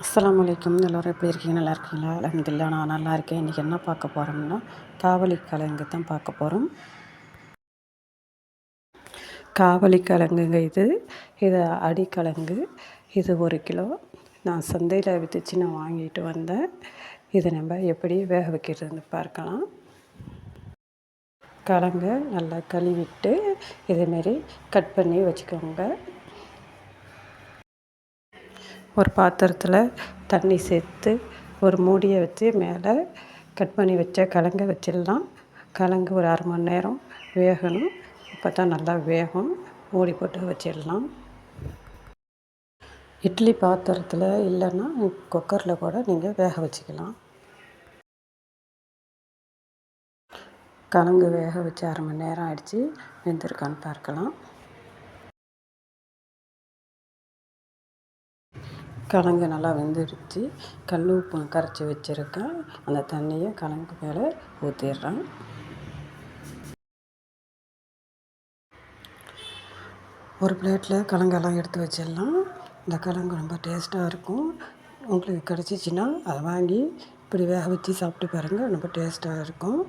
அஸ்ஸலாமு அலைக்கும். எல்லோரும் எப்படி இருக்கீங்க? நல்லா இருக்கீங்களா? அல்ஹம்துலில்லாஹ் நான் நல்லா இருக்கேன். இன்றைக்கி என்ன பார்க்க போகிறோம்னா காவலி கிழங்கு தான் பார்க்க போகிறோம். காவலி கிழங்குங்க இது அடிக்கிழங்கு. இது 1 கிலோ நான் சந்தையில் விற்றுச்சு நான் வாங்கிட்டு வந்தேன். இதை நம்ம எப்படி வேக வைக்கிறதுன்னு பார்க்கலாம். கிழங்கு நல்லா கழுவிட்டு இதேமாரி கட் பண்ணி வச்சுக்கோங்க. ஒரு பாத்திரத்தில் தண்ணி சேர்த்து ஒரு மூடியை வச்சு மேலே கட் பண்ணி வச்ச கிழங்க வச்சிடலாம். கிழங்கு ஒரு அரை மணி நேரம் வேகணும். அப்போ தான் நல்லா வேகும். மூடி போட்டு வச்சிடலாம். இட்லி பாத்திரத்தில் இல்லைன்னா குக்கரில் கூட நீங்கள் வேக வச்சுக்கலாம். கிழங்கு வேக வச்சு அரை மணி நேரம் ஆயிடுச்சு. வெந்திருக்கான்னு பார்க்கலாம். கிழங்கு நல்லா வெந்துடுச்சு. கல் உப்பு கரைச்சி வச்சுருக்கேன். அந்த தண்ணியை கிழங்கு மேலே ஊற்றிடுறேன். ஒரு பிளேட்டில் கிழங்கெல்லாம் எடுத்து வச்சிடலாம். இந்த கிழங்கு ரொம்ப டேஸ்ட்டாக இருக்கும். உங்களுக்கு கிடச்சிச்சின்னா அதை வாங்கி இப்படி வேக வச்சு சாப்பிட்டு பாருங்கள். ரொம்ப டேஸ்ட்டாக இருக்கும்.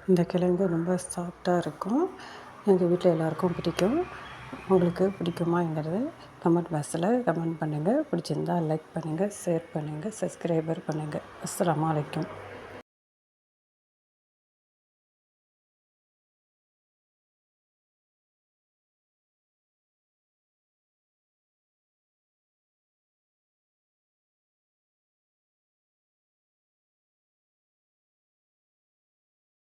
இந்த கிழங்கு ரொம்ப சாஃப்டாக இருக்கும். எங்கள் வீட்டில் எல்லாருக்கும் பிடிக்கும். உங்களுக்கு பிடிக்குமாங்கிறத கமெண்ட் பாக்ஸில் கமெண்ட் பண்ணுங்கள். பிடிச்சிருந்தால் லைக் பண்ணுங்கள், ஷேர் பண்ணுங்கள், சப்ஸ்கிரைபர் பண்ணுங்கள். அஸ்ஸலாமு அலைக்கும்.